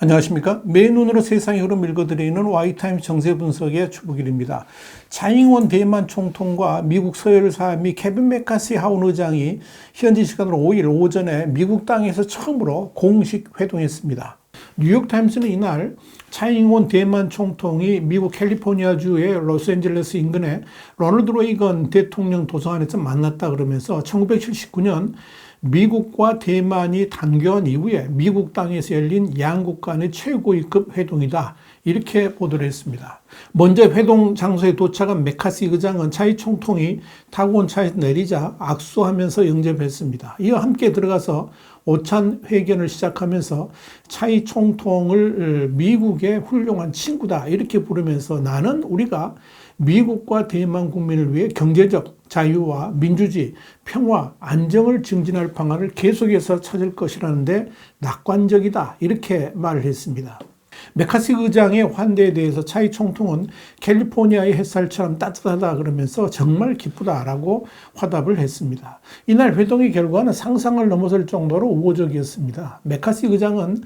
안녕하십니까. 맨눈으로 세상의 흐름 읽어드리는 와이타임 정세 분석의 추부길입니다. 차잉원 대만 총통과 미국 서열 사미 케빈 메카시 하원 의장이 현지 시간으로 5일 오전에 미국 땅에서 처음으로 공식 회동했습니다. 뉴욕타임스는 이날 차잉원 대만 총통이 미국 캘리포니아주의 로스앤젤레스 인근의 로널드 레이건 대통령 도서관에서 만났다 그러면서 1979년 미국과 대만이 단교한 이후에 미국 땅에서 열린 양국 간의 최고위급 회동이다. 이렇게 보도를 했습니다. 먼저 회동 장소에 도착한 메카시 의장은 차이 총통이 타고 온 차에서 내리자 악수하면서 영접했습니다. 이와 함께 들어가서 오찬 회견을 시작하면서 차이 총통을 미국의 훌륭한 친구다 이렇게 부르면서 나는 우리가 미국과 대만 국민을 위해 경제적 자유와 민주주의, 평화, 안정을 증진할 방안을 계속해서 찾을 것이라는데 낙관적이다 이렇게 말을 했습니다. 메카시 의장의 환대에 대해서 차이 총통은 캘리포니아의 햇살처럼 따뜻하다 그러면서 정말 기쁘다라고 화답을 했습니다. 이날 회동의 결과는 상상을 넘어설 정도로 우호적이었습니다. 메카시 의장은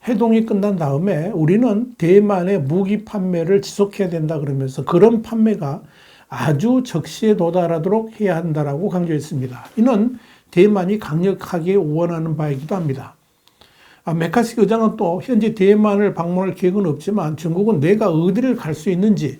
회동이 끝난 다음에 우리는 대만의 무기 판매를 지속해야 된다 그러면서 그런 판매가 아주 적시에 도달하도록 해야 한다라고 강조했습니다. 이는 대만이 강력하게 원하는 바이기도 합니다. 메카시 의장은 또 현재 대만을 방문할 계획은 없지만 중국은 내가 어디를 갈 수 있는지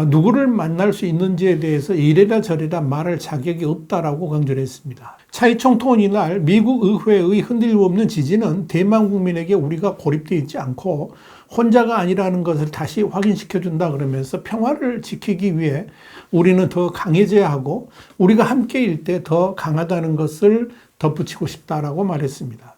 누구를 만날 수 있는지에 대해서 이래라 저래라 말할 자격이 없다라고 강조를 했습니다. 차이 총통은 이날 미국 의회의 흔들림 없는 지지는 대만 국민에게 우리가 고립되어 있지 않고 혼자가 아니라는 것을 다시 확인시켜준다 그러면서 평화를 지키기 위해 우리는 더 강해져야 하고 우리가 함께일 때 더 강하다는 것을 덧붙이고 싶다라고 말했습니다.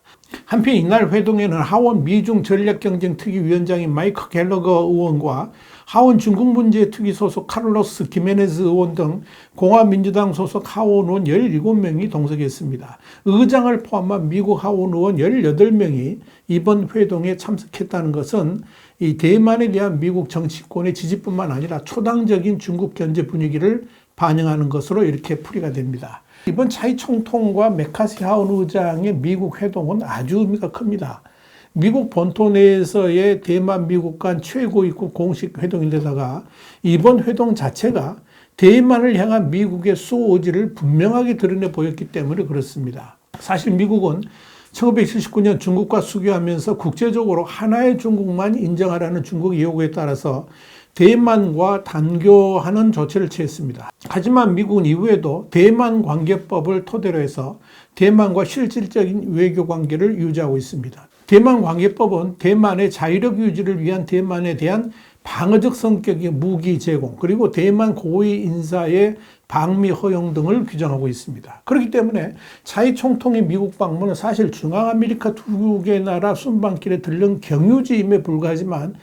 한편 이날 회동에는 하원 미중 전략경쟁특위위원장인 마이크 갤러거 의원과 하원 중국 문제 특위 소속 카를로스 기메네즈 의원 등 공화민주당 소속 하원 의원 17명이 동석했습니다. 의장을 포함한 미국 하원 의원 18명이 이번 회동에 참석했다는 것은 이 대만에 대한 미국 정치권의 지지뿐만 아니라 초당적인 중국 견제 분위기를 반영하는 것으로 이렇게 풀이가 됩니다. 이번 차이 총통과 메카시 하원 의장의 미국 회동은 아주 의미가 큽니다. 미국 본토 내에서의 대만 미국 간 최고위급 공식 회동인데다가 이번 회동 자체가 대만을 향한 미국의 수호 의지를 분명하게 드러내 보였기 때문에 그렇습니다. 사실 미국은 1979년 중국과 수교하면서 국제적으로 하나의 중국만 인정하라는 중국의 요구에 따라서 대만과 단교하는 조치를 취했습니다. 하지만 미국은 이후에도 대만 관계법을 토대로 해서 대만과 실질적인 외교 관계를 유지하고 있습니다. 대만 관계법은 대만의 자유력 유지를 위한 대만에 대한 방어적 성격의 무기 제공, 그리고 대만 고위 인사의 방미 허용 등을 규정하고 있습니다. 그렇기 때문에 차이 총통의 미국 방문은 사실 중앙아메리카 두 개 나라 순방길에 들른 경유지임에 불과하지만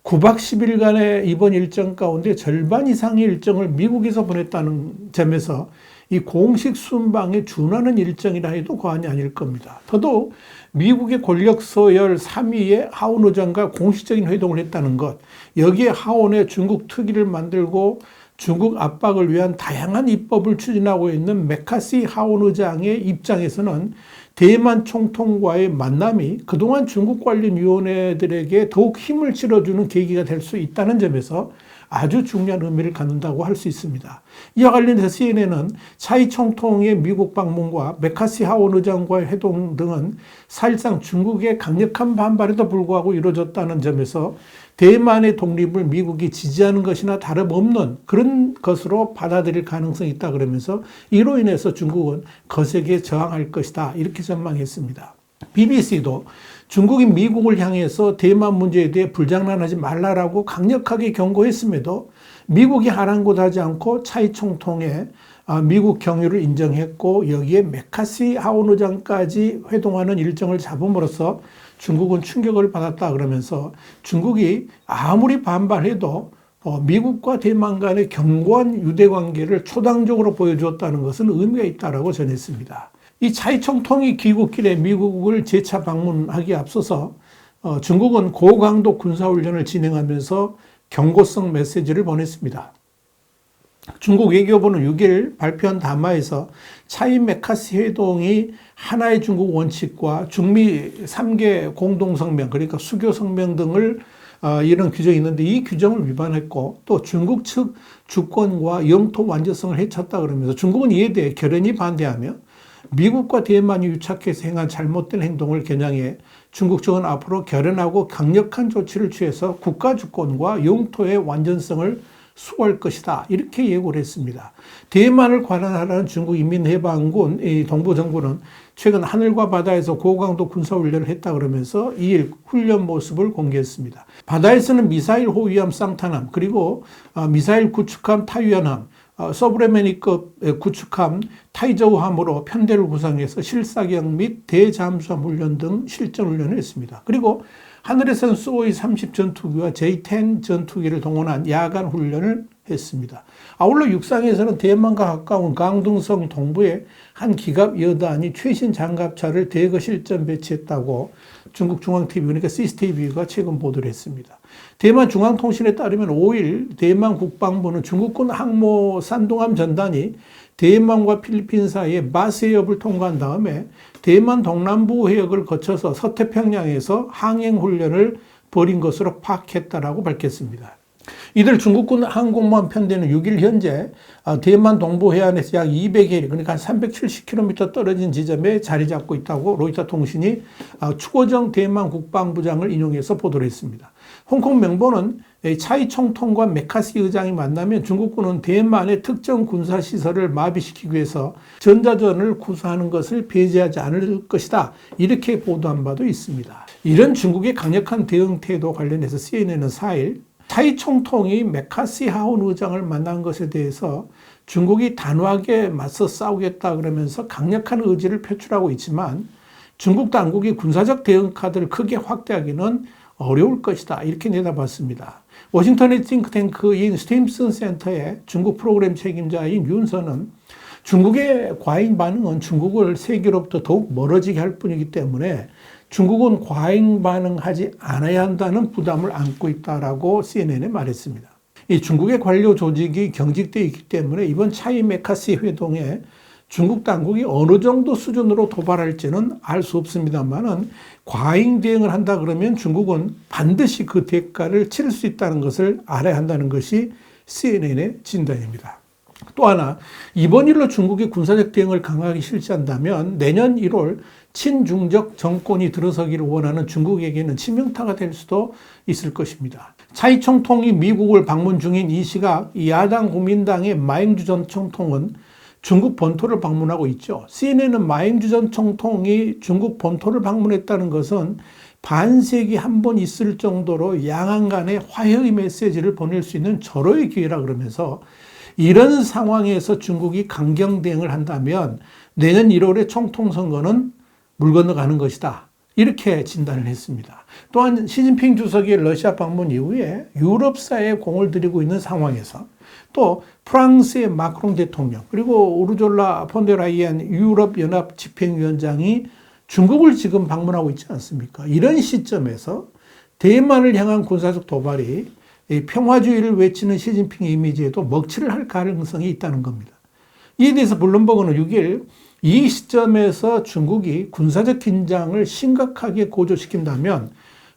9박 10일간의 이번 일정 가운데 절반 이상의 일정을 미국에서 보냈다는 점에서 이 공식 순방에 준하는 일정이라 해도 과언이 아닐 겁니다. 더더욱 미국의 권력 서열 3위의 하원 의장과 공식적인 회동을 했다는 것, 여기에 하원에 중국 특위를 만들고 중국 압박을 위한 다양한 입법을 추진하고 있는 메카시 하원 의장의 입장에서는 대만 총통과의 만남이 그동안 중국 관련 위원회들에게 더욱 힘을 실어주는 계기가 될 수 있다는 점에서 아주 중요한 의미를 갖는다고 할 수 있습니다. 이와 관련해서 CNN은 차이 총통의 미국 방문과 메카시 하원 의장과의 회동 등은 사실상 중국의 강력한 반발에도 불구하고 이루어졌다는 점에서 대만의 독립을 미국이 지지하는 것이나 다름없는 그런 것으로 받아들일 가능성이 있다 그러면서 이로 인해서 중국은 거세게 저항할 것이다 이렇게 전망했습니다. BBC도 중국이 미국을 향해서 대만 문제에 대해 불장난하지 말라라고 강력하게 경고했음에도 미국이 아랑곳하지 않고 차이 총통의 미국 경유를 인정했고 여기에 메카시 하원 의장까지 회동하는 일정을 잡음으로써 중국은 충격을 받았다 그러면서 중국이 아무리 반발해도 미국과 대만 간의 견고한 유대관계를 초당적으로 보여주었다는 것은 의미가 있다고 전했습니다. 이 차이 총통이 귀국길에 미국을 재차 방문하기에 앞서서 중국은 고강도 군사훈련을 진행하면서 경고성 메시지를 보냈습니다. 중국 외교부는 6일 발표한 담화에서 차이 메카시 회동이 하나의 중국 원칙과 중미 3개 공동성명, 그러니까 수교성명 등을 이런 규정이 있는데 이 규정을 위반했고 또 중국 측 주권과 영토 완전성을 해쳤다 그러면서 중국은 이에 대해 결연히 반대하며 미국과 대만이 유착해서 행한 잘못된 행동을 겨냥해 중국 측은 앞으로 결연하고 강력한 조치를 취해서 국가 주권과 영토의 완전성을 수호할 것이다. 이렇게 예고를 했습니다. 대만을 관할하는 중국 인민해방군 동부정부는 최근 하늘과 바다에서 고강도 군사훈련을 했다 그러면서 2일 훈련 모습을 공개했습니다. 바다에서는 미사일 호위함 쌍탄함 그리고 미사일 구축함 타이완함 서브레메니급 구축함 타이저우함으로 편대를 구성해서 실사격 및 대잠수함 훈련 등 실전 훈련을 했습니다. 그리고 하늘에서는 수호이 30 전투기와 J-10 전투기를 동원한 야간 훈련을 했습니다. 아울러 육상에서는 대만과 가까운 강둥성 동부에 한 기갑 여단이 최신 장갑차를 대거 실전 배치했다고 중국 중앙TV 그러니까 CCTV가 최근 보도를 했습니다. 대만 중앙통신에 따르면 5일 대만 국방부는 중국군 항모 산둥함 전단이 대만과 필리핀 사이에 마스 해협을 통과한 다음에 대만 동남부 해역을 거쳐서 서태평양에서 항행 훈련을 벌인 것으로 파악했다라고 밝혔습니다. 이들 중국군 항공모함 편대는 6일 현재 대만 동부 해안에서 약 200해리 그러니까 한 370km 떨어진 지점에 자리 잡고 있다고 로이터 통신이 추고정 대만 국방부장을 인용해서 보도를 했습니다. 홍콩 명보는 차이 총통과 메카시 의장이 만나면 중국군은 대만의 특정 군사시설을 마비시키기 위해서 전자전을 구사하는 것을 배제하지 않을 것이다. 이렇게 보도한 바도 있습니다. 이런 중국의 강력한 대응 태도 관련해서 CNN은 4일 차이 총통이 메카시 하온 의장을 만난 것에 대해서 중국이 단호하게 맞서 싸우겠다 그러면서 강력한 의지를 표출하고 있지만 중국 당국이 군사적 대응 카드를 크게 확대하기는 어려울 것이다. 이렇게 내다봤습니다. 워싱턴의 싱크탱크인 스팀슨 센터의 중국 프로그램 책임자인 윤서는 중국의 과잉 반응은 중국을 세계로부터 더욱 멀어지게 할 뿐이기 때문에 중국은 과잉 반응하지 않아야 한다는 부담을 안고 있다라고 CNN에 말했습니다. 이 중국의 관료 조직이 경직되어 있기 때문에 이번 차이 메카시 회동에 중국 당국이 어느 정도 수준으로 도발할지는 알 수 없습니다만은 과잉 대응을 한다 그러면 중국은 반드시 그 대가를 치를 수 있다는 것을 알아야 한다는 것이 CNN의 진단입니다. 또 하나 이번 일로 중국이 군사적 대응을 강하게 실시한다면 내년 1월 친중적 정권이 들어서기를 원하는 중국에게는 치명타가 될 수도 있을 것입니다. 차이 총통이 미국을 방문 중인 이 시각 야당 국민당의 마잉주 전 총통은 중국 본토를 방문하고 있죠. CNN은 마잉주 전 총통이 중국 본토를 방문했다는 것은 반세기 한 번 있을 정도로 양안 간의 화해의 메시지를 보낼 수 있는 절호의 기회라 그러면서 이런 상황에서 중국이 강경 대응을 한다면 내년 1월에 총통 선거는 물 건너가는 것이다. 이렇게 진단을 했습니다. 또한 시진핑 주석의 러시아 방문 이후에 유럽사에 공을 들이고 있는 상황에서 또 프랑스의 마크롱 대통령 그리고 우르졸라 폰데라이엔 유럽연합 집행위원장이 중국을 지금 방문하고 있지 않습니까? 이런 시점에서 대만을 향한 군사적 도발이 평화주의를 외치는 시진핑 이미지에도 먹칠을 할 가능성이 있다는 겁니다. 이에 대해서 블룸버그는 6일 이 시점에서 중국이 군사적 긴장을 심각하게 고조시킨다면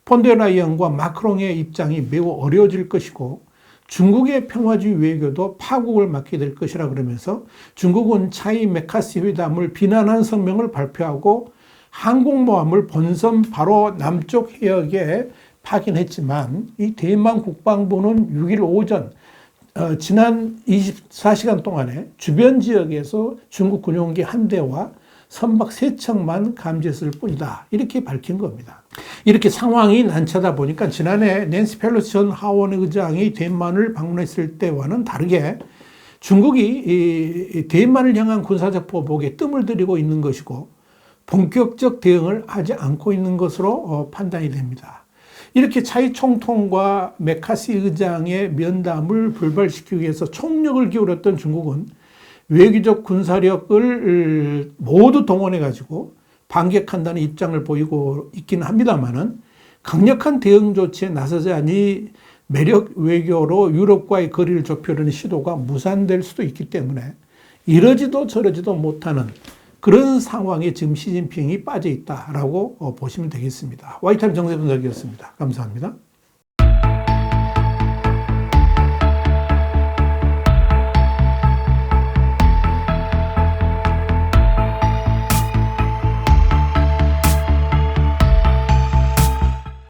폰데라이언과 마크롱의 입장이 매우 어려워질 것이고 중국의 평화주의 외교도 파국을 맞게 될 것이라 그러면서 중국은 차이 메카시 회담을 비난한 성명을 발표하고 항공모함을 본섬 바로 남쪽 해역에 파견했지만 이 대만 국방부는 6일 오전 지난 24시간 동안에 주변 지역에서 중국 군용기 한 대와 선박 3척만 감지했을 뿐이다. 이렇게 밝힌 겁니다. 이렇게 상황이 난처하다 보니까 지난해 낸시 펠로시 전 하원 의장이 대만을 방문했을 때와는 다르게 중국이 대만을 향한 군사적 보복에 뜸을 들이고 있는 것이고 본격적 대응을 하지 않고 있는 것으로 판단이 됩니다. 이렇게 차이 총통과 메카시 의장의 면담을 불발시키기 위해서 총력을 기울였던 중국은 외교적 군사력을 모두 동원해가지고 반격한다는 입장을 보이고 있기는 합니다만은 강력한 대응 조치에 나서자니 매력 외교로 유럽과의 거리를 좁히려는 시도가 무산될 수도 있기 때문에 이러지도 저러지도 못하는 그런 상황에 지금 시진핑이 빠져 있다라고 보시면 되겠습니다. 와이타임 정세분석이었습니다. 감사합니다.